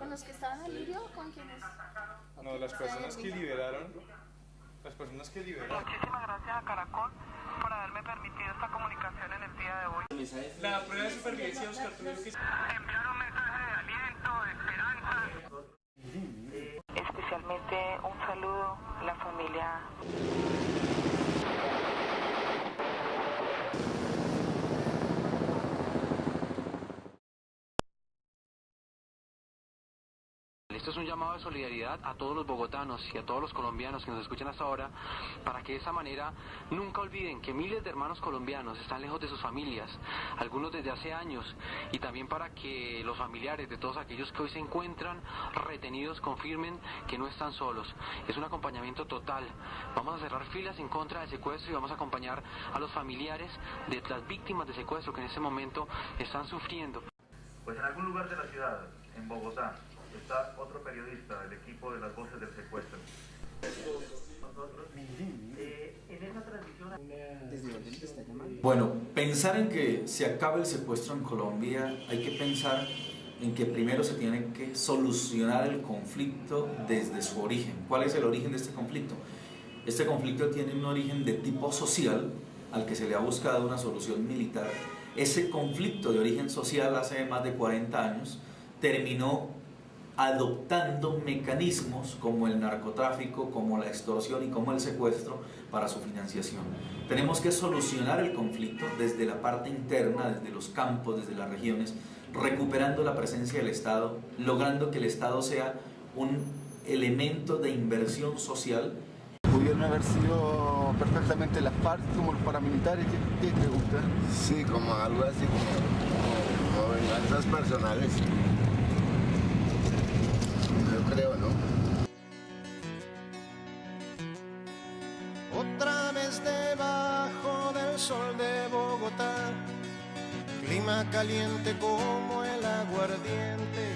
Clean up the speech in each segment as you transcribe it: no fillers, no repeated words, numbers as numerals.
¿Con los que estaban en Lirio o con quienes? No, las personas que liberaron. Las personas que liberaron. Muchísimas gracias a Caracol por haberme permitido esta comunicación en el día de hoy. La prueba de supervivencia, Oscar, tuvieron que Enviar un mensaje de aliento, de esperanza. Especialmente un saludo a la familia. Esto es un llamado de solidaridad a todos los bogotanos y a todos los colombianos que nos escuchan hasta ahora, para que de esa manera nunca olviden que miles de hermanos colombianos están lejos de sus familias, algunos desde hace años, y también para que los familiares de todos aquellos que hoy se encuentran retenidos confirmen que no están solos. Es un acompañamiento total. Vamos a cerrar filas en contra del secuestro y vamos a acompañar a los familiares de las víctimas de secuestro que en este momento están sufriendo. Pues en algún lugar de la ciudad, en Bogotá, está otro periodista del equipo de las voces del secuestro. Bueno, pensar en que se acabe el secuestro en Colombia, hay que pensar en que primero se tiene que solucionar el conflicto desde su origen. ¿Cuál es el origen de este conflicto? Este conflicto tiene un origen de tipo social, al que se le ha buscado una solución militar. Ese conflicto de origen social hace más de 40 años terminó adoptando mecanismos como el narcotráfico, como la extorsión y como el secuestro para su financiación. Tenemos que solucionar el conflicto desde la parte interna, desde los campos, desde las regiones, recuperando la presencia del Estado, logrando que el Estado sea un elemento de inversión social. Pudieron haber sido perfectamente las FARC como los paramilitares. ¿Qué te gusta? Sí, como algo así, como venganzas personales. Yo creo, ¿no? Otra vez debajo del sol de Bogotá, clima caliente como el aguardiente.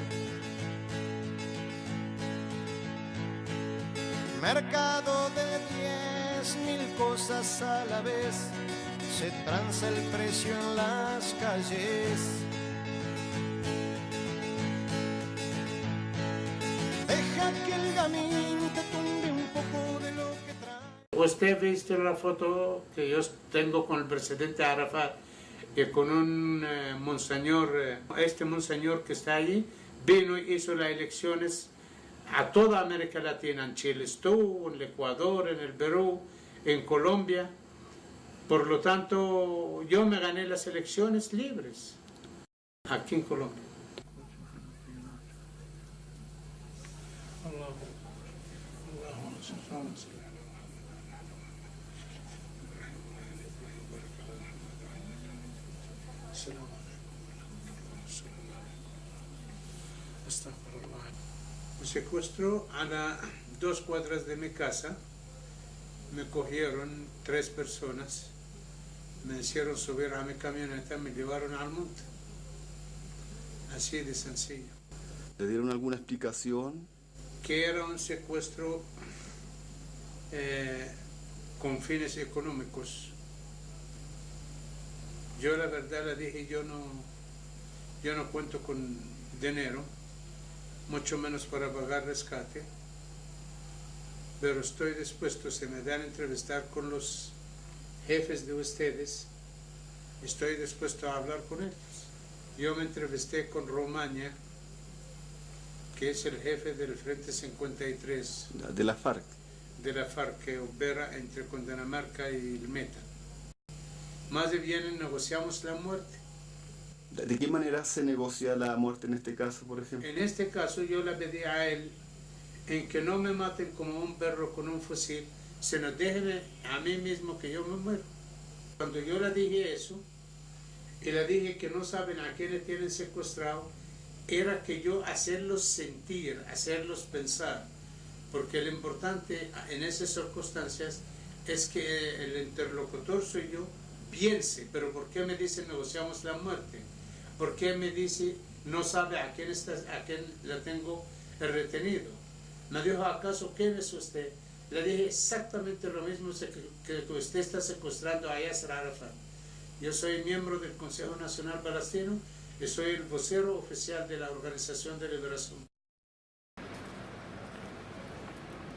Mercado de 10.000 cosas a la vez, se tranza el precio en las calles. Deja que el gamín te tumbe un poco de lo que trae. Usted ha visto la foto que yo tengo con el presidente Arafat y con un monseñor, este monseñor que está allí, vino y hizo las elecciones a toda América Latina. En Chile estuvo, en el Ecuador, en el Perú, en Colombia. Por lo tanto, yo me gané las elecciones libres aquí en Colombia. Me secuestró a las 2 cuadras de mi casa, me cogieron 3 personas, me hicieron subir a mi camioneta, me llevaron al monte, así de sencillo. ¿Le dieron alguna explicación? Que era un secuestro con fines económicos. Yo la verdad le dije, yo no cuento con dinero, mucho menos para pagar rescate, pero estoy dispuesto, si me dan a entrevistar con los jefes de ustedes, estoy dispuesto a hablar con ellos. Yo me entrevisté con Romaña, que es el jefe del Frente 53. De la FARC. De la FARC, que opera entre Cundinamarca y el Meta. Más bien negociamos la muerte. ¿De qué manera se negocia la muerte en este caso, por ejemplo? En este caso yo le pedí a él en que no me maten como un perro con un fusil, sino déjenme a mí mismo que yo me muero. Cuando yo le dije eso, y le dije que no saben a quiénes tienen secuestrado, era que yo hacerlos sentir, hacerlos pensar, porque lo importante en esas circunstancias es que el interlocutor soy yo, piense, pero ¿por qué me dice negociamos la muerte? ¿Por qué me dice no sabe a quién la tengo retenido? Me dijo, ¿acaso quién es usted? Le dije exactamente lo mismo que usted está secuestrando a Yasser Arafat. Yo soy miembro del Consejo Nacional Palestino y soy el vocero oficial de la Organización de Liberación.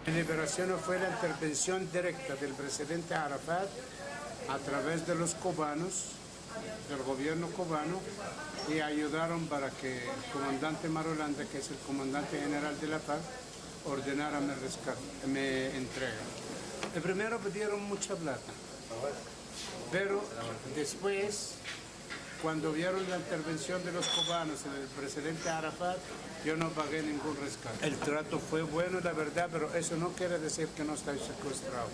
La liberación fue la intervención directa del presidente Arafat a través de los cubanos, del gobierno cubano, y ayudaron para que el comandante Marulanda, que es el comandante general de la FARC, ordenara mi rescate, mi entrega. El primero pidieron mucha plata, pero después, cuando vieron la intervención de los cubanos en el presidente Arafat, yo no pagué ningún rescate. El trato fue bueno, la verdad, pero eso no quiere decir que no estoy secuestrado.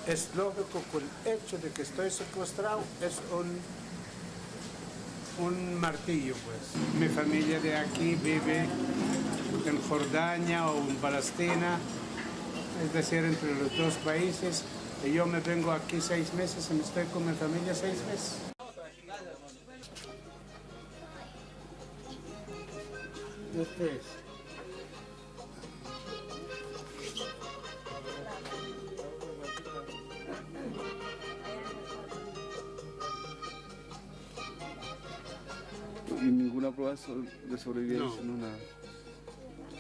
Es lógico que el hecho de que estoy secuestrado es un martillo, pues. Mi familia de aquí vive en Jordania o en Palestina, es decir, entre los dos países, y yo me vengo aquí 6 meses y me estoy con mi familia 6 meses. Este es. Y ninguna prueba de sobrevivencia, no nada.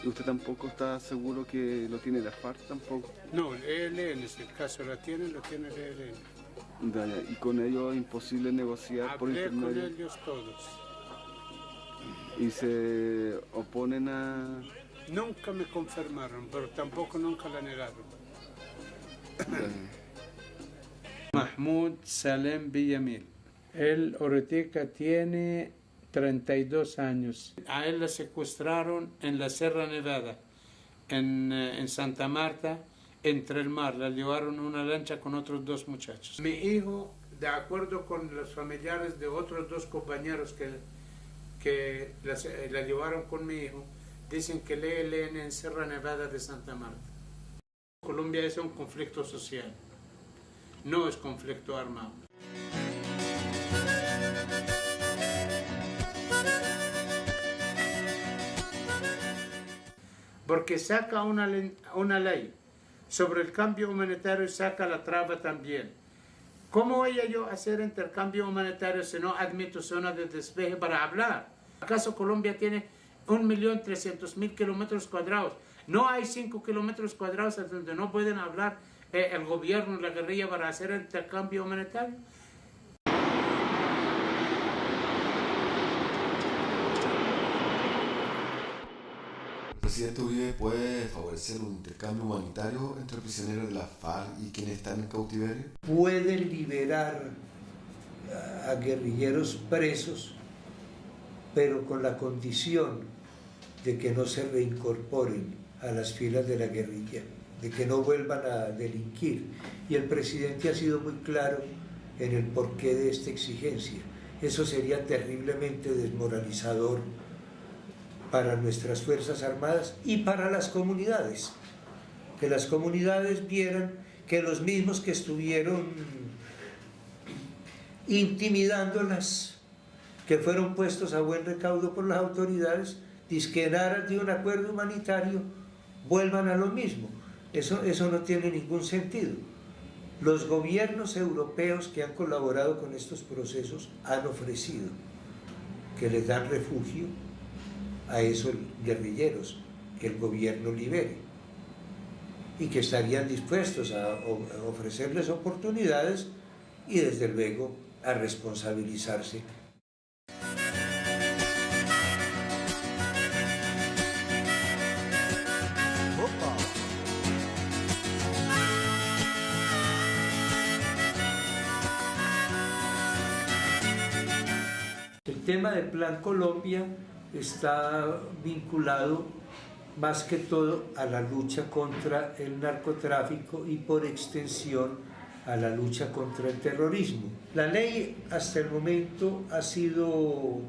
¿Y usted tampoco está seguro que lo tiene la FARC tampoco? No, el ELN, si el caso lo tiene el ELN. ¿Y con ellos es imposible negociar por intermedio? Hablé con ellos todos. ¿Y se oponen a...? Nunca me confirmaron, pero tampoco nunca la negaron. Mahmoud Salem Villamil. Él ahorita tiene 32 años. A él le secuestraron en la Sierra Nevada, en Santa Marta, entre el mar. La llevaron en una lancha con otros 2 muchachos. Mi hijo, de acuerdo con los familiares de otros 2 compañeros que la llevaron con mi hijo, dicen que el ELN en Sierra Nevada de Santa Marta. Colombia es un conflicto social, no es conflicto armado. Porque saca una ley sobre el cambio humanitario y saca la traba también. ¿Cómo voy yo a hacer intercambio humanitario si no admito zona de despeje para hablar? ¿Acaso Colombia tiene 1.300.000 kilómetros cuadrados? ¿No hay 5 kilómetros cuadrados donde no pueden hablar el gobierno y la guerrilla para hacer intercambio humanitario? ¿El presidente Uribe puede favorecer un intercambio humanitario entre prisioneros de la FARC y quienes están en cautiverio? Puede liberar a guerrilleros presos, pero con la condición de que no se reincorporen a las filas de la guerrilla, de que no vuelvan a delinquir. Y el presidente ha sido muy claro en el porqué de esta exigencia. Eso sería terriblemente desmoralizador para nuestras Fuerzas Armadas y para las comunidades. Que las comunidades vieran que los mismos que estuvieron intimidándolas, que fueron puestos a buen recaudo por las autoridades, dizque en aras de un acuerdo humanitario, vuelvan a lo mismo. Eso no tiene ningún sentido. Los gobiernos europeos que han colaborado con estos procesos han ofrecido que les dan refugio a esos guerrilleros que el gobierno libere y que estarían dispuestos a ofrecerles oportunidades y desde luego a responsabilizarse. El tema del Plan Colombia está vinculado más que todo a la lucha contra el narcotráfico y por extensión a la lucha contra el terrorismo. La ley hasta el momento ha sido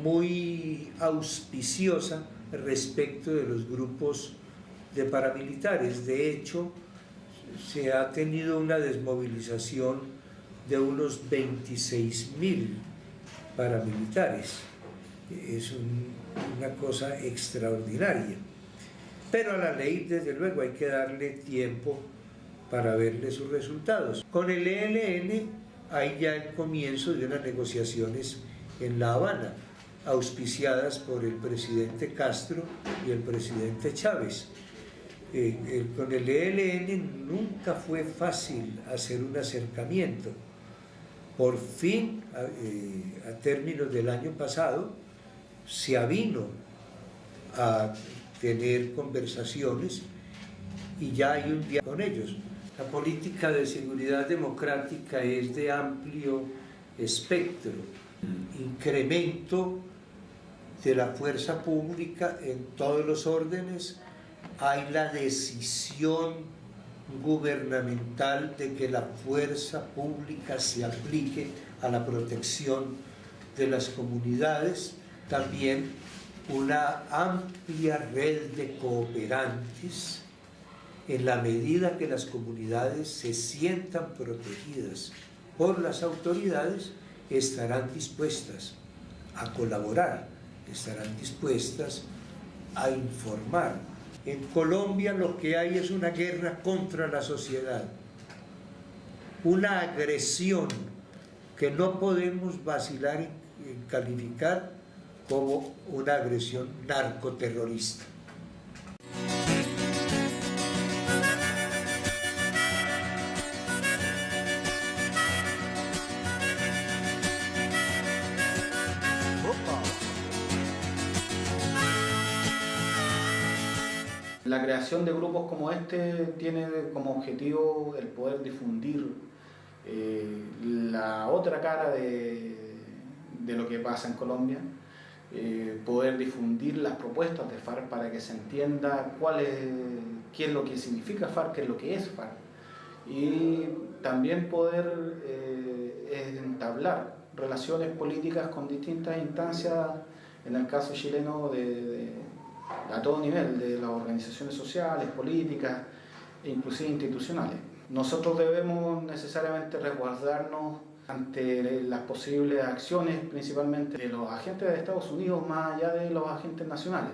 muy auspiciosa respecto de los grupos de paramilitares. De hecho, se ha tenido una desmovilización de unos 26.000 paramilitares. Es una cosa extraordinaria. Pero a la ley, desde luego, hay que darle tiempo para verle sus resultados. Con el ELN hay ya el comienzo de unas negociaciones en La Habana, auspiciadas por el presidente Castro y el presidente Chávez. Con el ELN nunca fue fácil hacer un acercamiento. Por fin, a términos del año pasado, se avino a tener conversaciones y ya hay un diálogo con ellos. La política de seguridad democrática es de amplio espectro, incremento de la fuerza pública en todos los órdenes. Hay la decisión gubernamental de que la fuerza pública se aplique a la protección de las comunidades, también una amplia red de cooperantes en la medida que las comunidades se sientan protegidas por las autoridades, estarán dispuestas a colaborar, estarán dispuestas a informar. En Colombia lo que hay es una guerra contra la sociedad, una agresión que no podemos vacilar en calificar como una agresión narcoterrorista. La creación de grupos como este tiene como objetivo el poder difundir la otra cara de lo que pasa en Colombia, poder difundir las propuestas de FARC para que se entienda qué es lo que significa FARC, qué es lo que es FARC, y también poder entablar relaciones políticas con distintas instancias, en el caso chileno a todo nivel, de las organizaciones sociales, políticas e inclusive institucionales. Nosotros debemos necesariamente resguardarnos ante las posibles acciones, principalmente de los agentes de Estados Unidos, más allá de los agentes nacionales,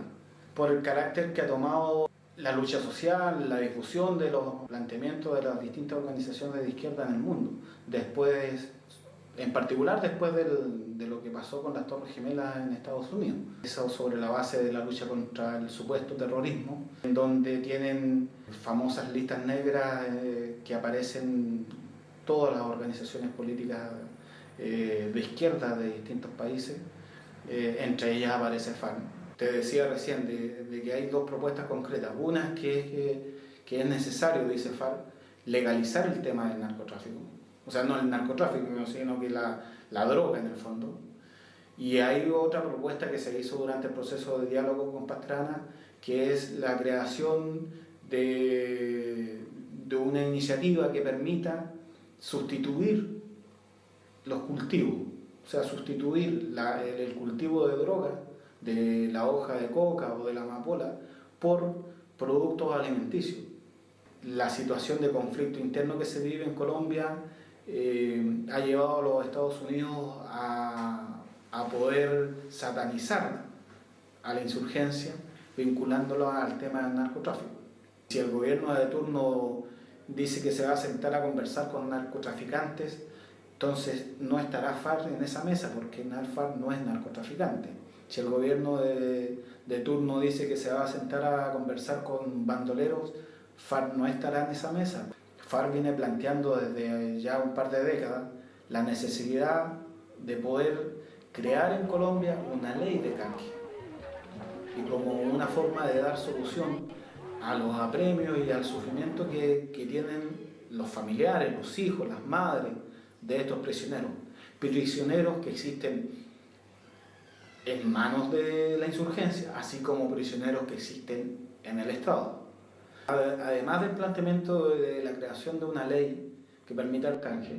por el carácter que ha tomado la lucha social, la difusión de los planteamientos de las distintas organizaciones de izquierda en el mundo, en particular después de lo que pasó con las Torres Gemelas en Estados Unidos. Eso sobre la base de la lucha contra el supuesto terrorismo, en donde tienen famosas listas negras que aparecen todas las organizaciones políticas de izquierda de distintos países, entre ellas aparece FARC. Te decía recién de que hay dos propuestas concretas. Una que es necesario, dice FARC, legalizar el tema del narcotráfico. O sea, no el narcotráfico, sino que la droga en el fondo. Y hay otra propuesta que se hizo durante el proceso de diálogo con Pastrana, que es la creación de una iniciativa que permita sustituir los cultivos, o sea, sustituir el cultivo de droga, de la hoja de coca o de la amapola, por productos alimenticios. La situación de conflicto interno que se vive en Colombia ha llevado a los Estados Unidos a poder satanizar a la insurgencia, vinculándola al tema del narcotráfico. Si el gobierno de turno dice que se va a sentar a conversar con narcotraficantes, entonces no estará FARC en esa mesa, porque FARC no es narcotraficante. Si el gobierno de turno dice que se va a sentar a conversar con bandoleros, FARC no estará en esa mesa. FARC viene planteando desde ya un par de décadas la necesidad de poder crear en Colombia una ley de canje, y como una forma de dar solución a los apremios y al sufrimiento que tienen los familiares, los hijos, las madres de estos prisioneros que existen en manos de la insurgencia, así como prisioneros que existen en el Estado. Además del planteamiento de la creación de una ley que permita el canje,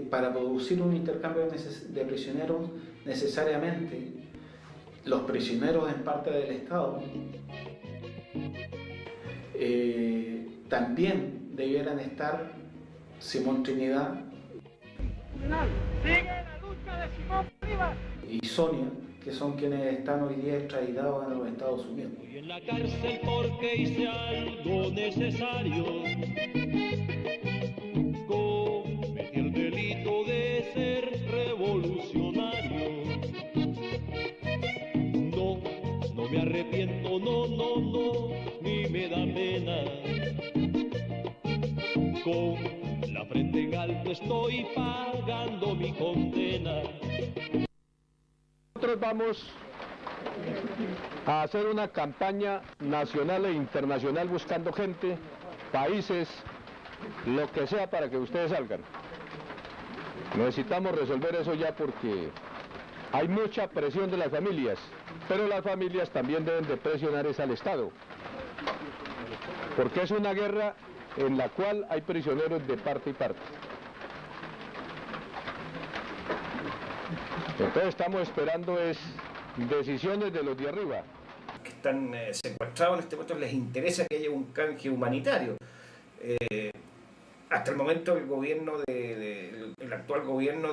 para producir un intercambio de prisioneros, necesariamente los prisioneros en parte del Estado también debieran estar Simón Trinidad y Sonia, que son quienes están hoy día extraditados en los Estados Unidos. Estoy en la cárcel porque hice algo necesario. Cometí el delito de ser revolucionario. No me arrepiento, no, ni me da pena. con la frente en alto estoy pagando mi condena. Nosotros vamos a hacer una campaña nacional e internacional buscando gente, países, lo que sea para que ustedes salgan. Necesitamos resolver eso ya porque hay mucha presión de las familias, pero las familias también deben de presionar al Estado, porque es una guerra en la cual hay prisioneros de parte y parte. Entonces estamos esperando decisiones de los de arriba. Que están secuestrados en este momento les interesa que haya un canje humanitario. Hasta el momento el gobierno el actual gobierno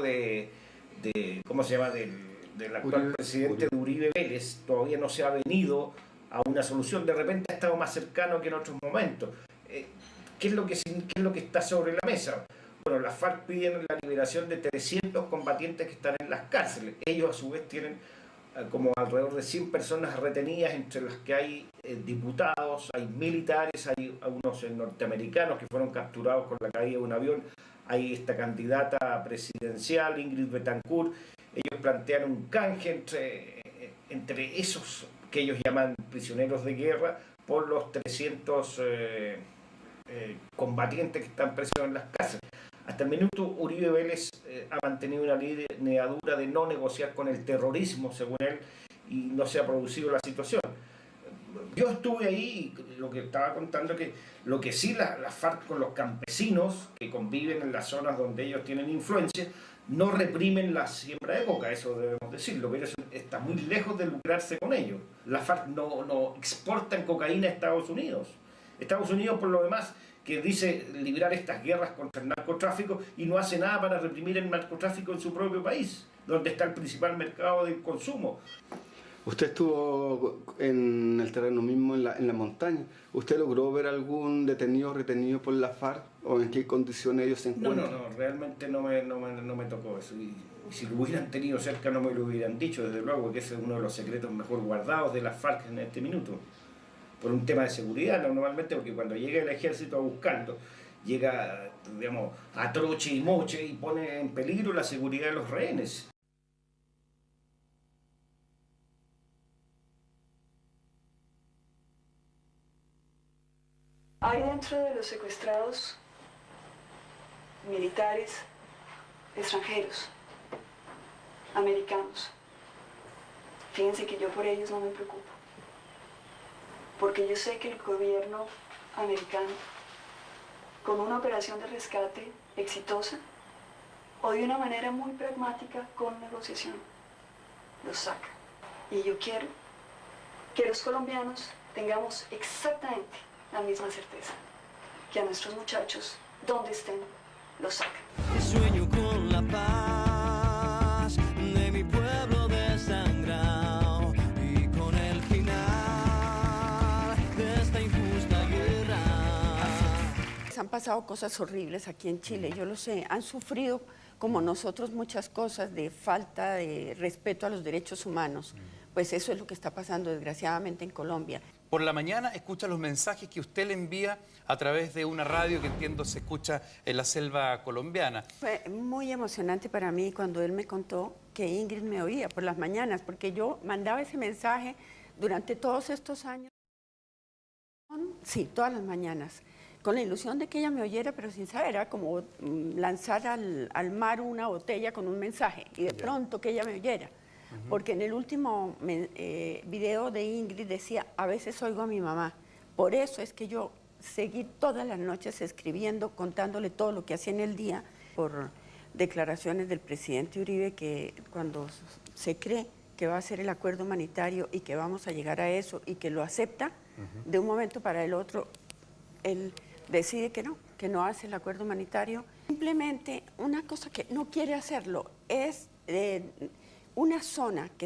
¿cómo se llama? Del actual presidente de Uribe Vélez todavía no se ha venido a una solución. De repente ha estado más cercano que en otros momentos. ¿Qué es lo que está sobre la mesa? Bueno, las FARC piden la liberación de 300 combatientes que están en las cárceles. Ellos a su vez tienen como alrededor de 100 personas retenidas, entre las que hay diputados, hay militares, hay unos norteamericanos que fueron capturados con la caída de un avión, hay esta candidata presidencial, Ingrid Betancourt. Ellos plantean un canje entre esos que ellos llaman prisioneros de guerra por los 300 combatientes que están presos en las cárceles. Hasta el minuto Uribe Vélez ha mantenido una línea dura de no negociar con el terrorismo, según él, y no se ha producido la situación. Yo estuve ahí y lo que estaba contando que lo que sí la FARC con los campesinos que conviven en las zonas donde ellos tienen influencia, no reprimen la siembra de coca, eso debemos decirlo, pero eso está muy lejos de lucrarse con ellos. La FARC no exportan cocaína a Estados Unidos. Estados Unidos, por lo demás, que dice librar estas guerras contra el narcotráfico y no hace nada para reprimir el narcotráfico en su propio país, donde está el principal mercado de consumo. Usted estuvo en el terreno mismo, en la montaña. ¿Usted logró ver algún detenido retenido por la FARC o en qué condiciones ellos se encuentran? No, realmente no me tocó eso. Y si lo hubieran tenido cerca no me lo hubieran dicho, desde luego, que ese es uno de los secretos mejor guardados de las FARC en este minuto. Por un tema de seguridad, normalmente, porque cuando llega el ejército a buscarlo, llega, digamos, a troche y moche y pone en peligro la seguridad de los rehenes. Hay dentro de los secuestrados militares extranjeros, americanos. Fíjense que yo por ellos no me preocupo, porque yo sé que el gobierno americano, con una operación de rescate exitosa o de una manera muy pragmática con negociación, los saca. Y yo quiero que los colombianos tengamos exactamente la misma certeza, que a nuestros muchachos, donde estén, los sacan. Sueño con la paz de mi pueblo desangrado y con el final de esta injusta guerra. Han pasado cosas horribles aquí en Chile, yo lo sé, han sufrido como nosotros muchas cosas de falta de respeto a los derechos humanos. Pues eso es lo que está pasando desgraciadamente en Colombia. Por la mañana escucha los mensajes que usted le envía a través de una radio que entiendo se escucha en la selva colombiana. Fue muy emocionante para mí cuando él me contó que Ingrid me oía por las mañanas, porque yo mandaba ese mensaje durante todos estos años. Sí, todas las mañanas, con la ilusión de que ella me oyera, pero sin saber, era como lanzar al mar una botella con un mensaje y de pronto que ella me oyera. Porque en el último video de Ingrid decía, a veces oigo a mi mamá. Por eso es que yo seguí todas las noches escribiendo, contándole todo lo que hacía en el día, por declaraciones del presidente Uribe, que cuando se cree que va a hacer el acuerdo humanitario y que vamos a llegar a eso y que lo acepta, de un momento para el otro, él decide que no hace el acuerdo humanitario. Simplemente una cosa que no quiere hacerlo es una zona que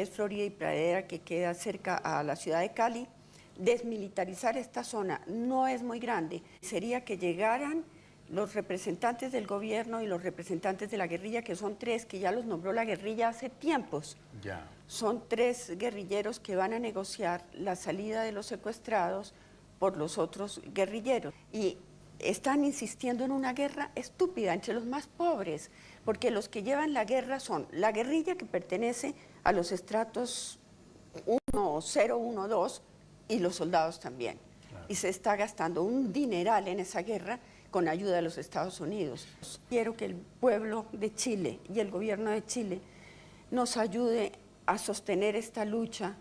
es Florida y Pradera, que queda cerca a la ciudad de Cali. Desmilitarizar esta zona no es muy grande. Sería que llegaran los representantes del gobierno y los representantes de la guerrilla, que son tres, que ya los nombró la guerrilla hace tiempos. Ya. Son tres guerrilleros que van a negociar la salida de los secuestrados por los otros guerrilleros. Y están insistiendo en una guerra estúpida entre los más pobres, porque los que llevan la guerra son la guerrilla que pertenece a los estratos 1, 0, 1, 2 y los soldados también. Claro. Y se está gastando un dineral en esa guerra con ayuda de los Estados Unidos. Quiero que el pueblo de Chile y el gobierno de Chile nos ayude a sostener esta lucha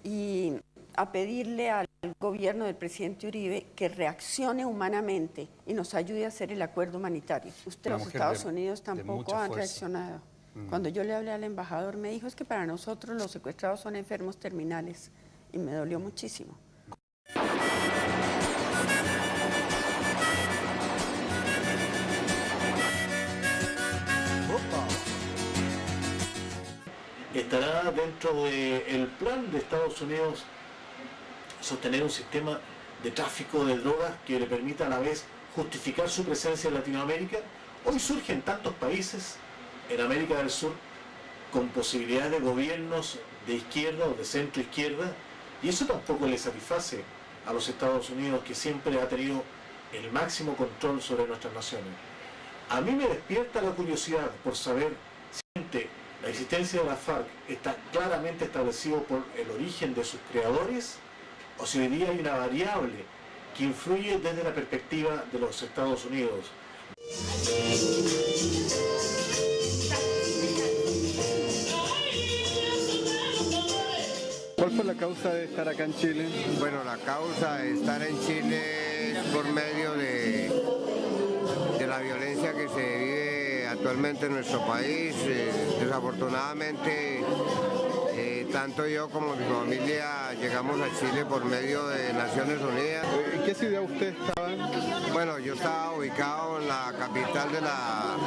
y a pedirle al gobierno del presidente Uribe que reaccione humanamente y nos ayude a hacer el acuerdo humanitario. Los Estados Unidos tampoco han reaccionado. Cuando yo le hablé al embajador me dijo, es que para nosotros los secuestrados son enfermos terminales, y me dolió muchísimo. ¿Estará dentro del plan de Estados Unidos sostener un sistema de tráfico de drogas que le permita a la vez justificar su presencia en Latinoamérica? Hoy surgen tantos países en América del Sur con posibilidades de gobiernos de izquierda o de centro izquierda, y eso tampoco le satisface a los Estados Unidos, que siempre ha tenido el máximo control sobre nuestras naciones. A mí me despierta la curiosidad por saber si la existencia de la FARC está claramente establecido por el origen de sus creadores, o si hoy día hay una variable que influye desde la perspectiva de los Estados Unidos. ¿Cuál fue la causa de estar acá en Chile? Bueno, la causa de estar en Chile es por medio de la violencia que se vive actualmente en nuestro país. Desafortunadamente, tanto yo como mi familia llegamos a Chile por medio de Naciones Unidas. ¿En qué ciudad usted estaba? Bueno, yo estaba ubicado en la capital de la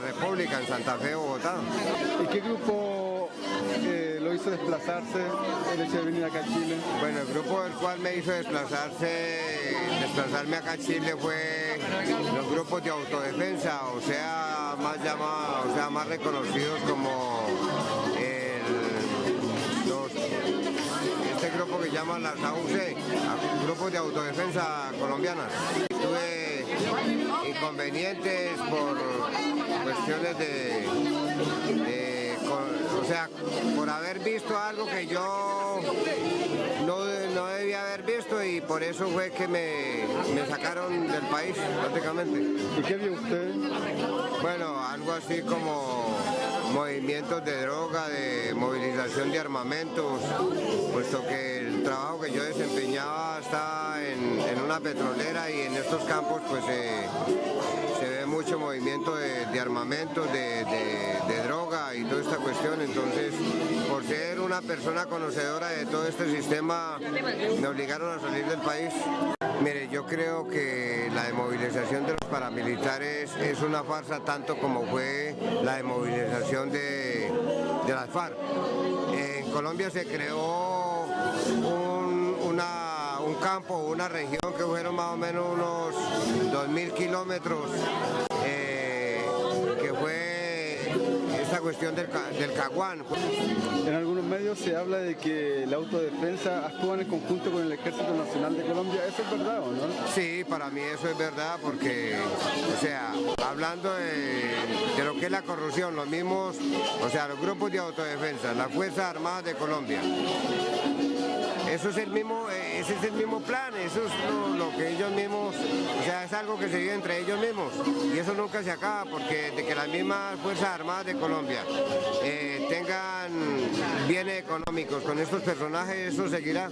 República, en Santa Fe, Bogotá. ¿Y qué grupo lo hizo desplazarse, el hecho de venir acá a Chile? Bueno, el grupo del cual me hizo desplazarme acá a Chile fue los grupos de autodefensa, o sea, más llamados, o sea, más reconocidos como este grupo que llaman las AUC, grupos de autodefensa colombianas. Tuve inconvenientes por cuestiones o sea, por haber visto algo que yo no debía haber visto, y por eso fue que me sacaron del país prácticamente. ¿Y qué vio usted? Bueno, algo así como movimientos de droga, de movilización de armamentos, puesto que el trabajo que yo desempeñaba está en una petrolera, y en estos campos pues se ve mucho movimiento de armamentos, de droga y toda esta cuestión. Entonces, por ser una persona conocedora de todo este sistema, me obligaron a salir del país. Mire, yo creo que la demovilización de los paramilitares es una farsa, tanto como fue la demovilización de las FARC. En Colombia se creó un campo, una región que fueron más o menos unos 2.000 kilómetros, que fue esta cuestión del Caguán. En algunos medios se habla de que la autodefensa actúa en conjunto con el Ejército Nacional de Colombia. ¿Eso es verdad o no? Sí, para mí eso es verdad, porque, o sea, hablando de lo que es la corrupción, los mismos, o sea, los grupos de autodefensa, las Fuerzas Armadas de Colombia, ese es el mismo plan, eso es lo que ellos mismos, o sea, es algo que se vive entre ellos mismos, y eso nunca se acaba, porque de que las mismas Fuerzas Armadas de Colombia tengan bienes económicos con estos personajes, eso seguirá.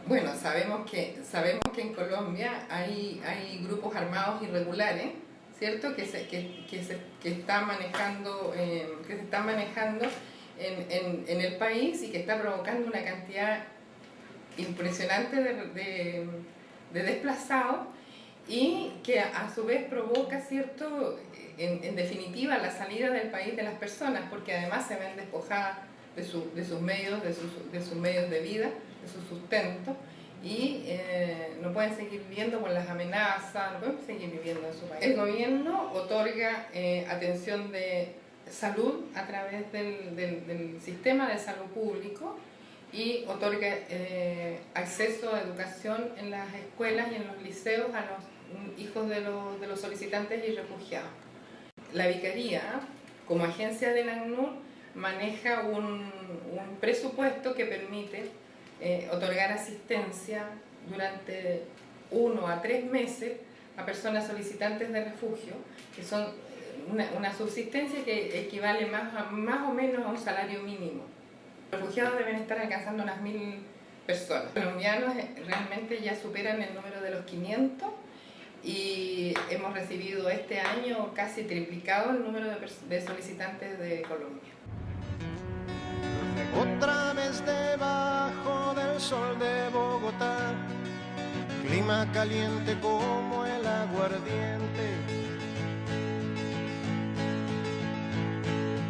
Bueno, sabemos que en Colombia hay grupos armados irregulares, ¿cierto? Que se están manejando en el país y que está provocando una cantidad impresionante de desplazados y que a su vez provoca, ¿cierto?, en definitiva la salida del país de las personas, porque además se ven despojadas de sus medios de vida, de su sustento, y no pueden seguir viviendo con las amenazas, no pueden seguir viviendo en su país. El gobierno otorga atención de salud a través del sistema de salud público y otorga acceso a educación en las escuelas y en los liceos a los hijos de los solicitantes y refugiados. La Vicaría, como agencia del ACNUR, maneja un presupuesto que permite otorgar asistencia durante 1 a 3 meses a personas solicitantes de refugio, que son una subsistencia que equivale más o menos a un salario mínimo. Los refugiados deben estar alcanzando unas 1000 personas. Los colombianos realmente ya superan el número de los 500 y hemos recibido este año casi triplicado el número de solicitantes de Colombia. Otra vez debajo del sol de Bogotá, clima caliente como el aguardiente,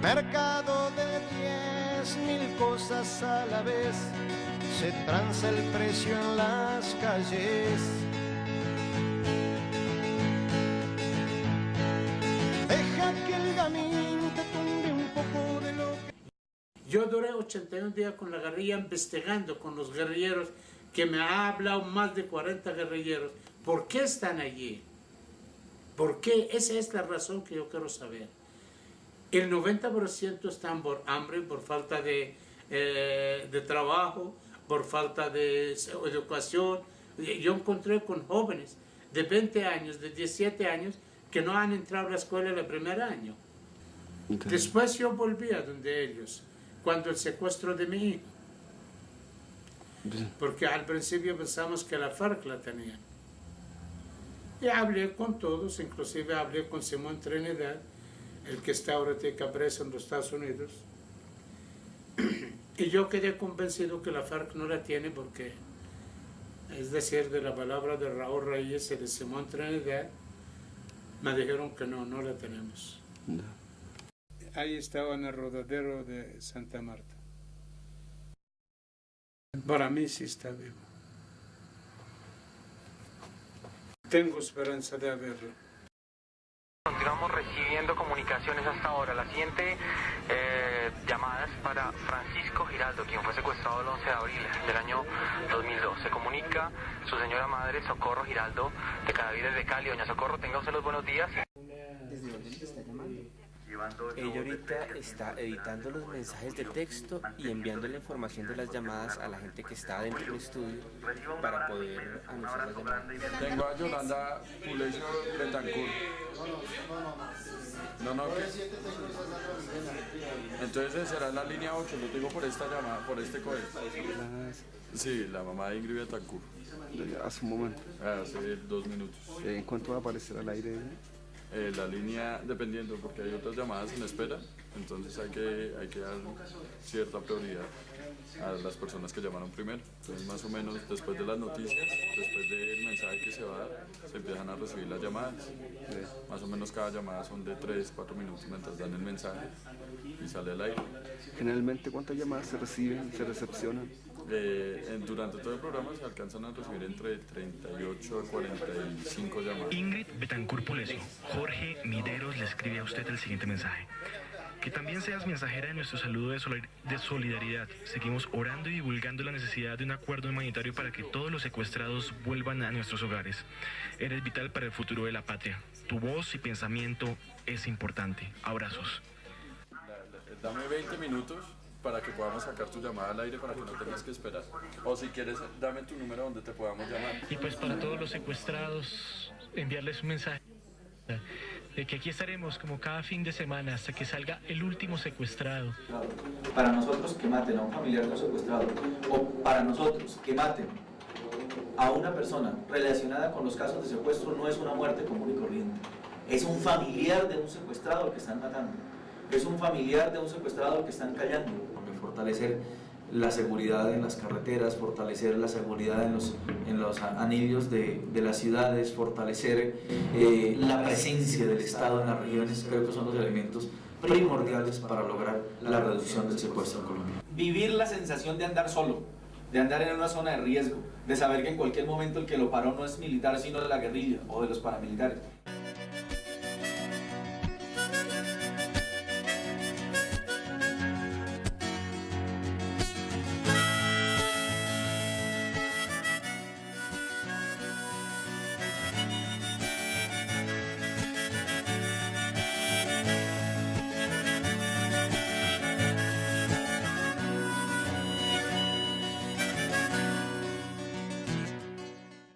mercado de 10.000 cosas a la vez, se tranza el precio en las calles. Deja que el gamín te tumbe un poco de lo que... Yo duré 81 días con la guerrilla investigando con los guerrilleros, que me ha hablado más de 40 guerrilleros. ¿Por qué están allí? ¿Por qué? Esa es la razón que yo quiero saber. El 90% están por hambre, por falta de trabajo, por falta de educación. Yo encontré con jóvenes de 20 años, de 17 años, que no han entrado a la escuela el primer año. Después yo volví a donde ellos, cuando el secuestro de mi hijo. Porque al principio pensamos que la FARC la tenía. Y hablé con todos, inclusive hablé con Simón Trinidad, el que está ahorita preso en los Estados Unidos. Y yo quedé convencido que la FARC no la tiene porque, es decir, de la palabra de Raúl Reyes y de Simón Trinidad, me dijeron que no la tenemos. No. Ahí estaba en el rodadero de Santa Marta. Para mí sí está vivo. Tengo esperanza de verlo. Continuamos recibiendo comunicaciones hasta ahora. La siguiente llamada es para Francisco Giraldo, quien fue secuestrado el 11 de abril del año 2002. Se comunica su señora madre, Socorro Giraldo, de Cadavid de Cali. Doña Socorro, tenga usted los buenos días. ¿Desde dónde le está llamando? Ella ahorita está editando los mensajes de texto y enviando la información de las llamadas a la gente que está dentro del estudio para poder anunciar las llamadas. Tengo a Yolanda Pulecio Betancourt. No, ¿qué? Entonces será la línea 8, lo digo por esta llamada, por este código. Sí, la mamá de Ingrid Betancourt. Hace un momento. Hace 2 minutos. ¿En cuánto va a aparecer al aire? La línea, dependiendo, porque hay otras llamadas en espera, entonces hay que dar cierta prioridad a las personas que llamaron primero. Entonces, más o menos, después de las noticias, después del mensaje que se va a dar, se empiezan a recibir las llamadas. Más o menos cada llamada son de 3-4 minutos mientras dan el mensaje y sale al aire. Generalmente, ¿cuántas llamadas se reciben, se recepcionan? Durante todo el programa se alcanzan a recibir entre 38 a 45 llamadas. Ingrid Betancourt Pulecio, Jorge Mideros le escribe a usted el siguiente mensaje. Que también seas mensajera de nuestro saludo de solidaridad. Seguimos orando y divulgando la necesidad de un acuerdo humanitario para que todos los secuestrados vuelvan a nuestros hogares. Eres vital para el futuro de la patria. Tu voz y pensamiento es importante. Abrazos. Dame 20 minutos para que podamos sacar tu llamada al aire para que no tengas que esperar. O si quieres, dame tu número donde te podamos llamar. Y pues para todos los secuestrados, enviarles un mensaje de que aquí estaremos como cada fin de semana hasta que salga el último secuestrado. Para nosotros que maten a un familiar de un secuestrado, o para nosotros que maten a una persona relacionada con los casos de secuestro, no es una muerte común y corriente. Es un familiar de un secuestrado que están matando. es un familiar de un secuestrado que están callando. Fortalecer la seguridad en las carreteras, fortalecer la seguridad en los anillos de las ciudades, fortalecer la presencia del Estado en las regiones, creo que son los elementos primordiales para lograr la reducción del secuestro en Colombia. Vivir la sensación de andar solo, de andar en una zona de riesgo, de saber que en cualquier momento el que lo paró no es militar sino de la guerrilla o de los paramilitares.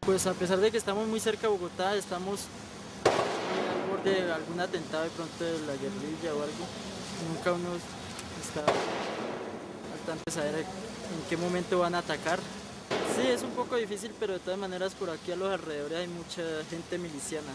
Pues a pesar de que estamos muy cerca de Bogotá, estamos al borde de algún atentado de pronto de la guerrilla o algo. Nunca uno está al tanto de saber en qué momento van a atacar. Sí, es un poco difícil, pero de todas maneras por aquí a los alrededores hay mucha gente miliciana.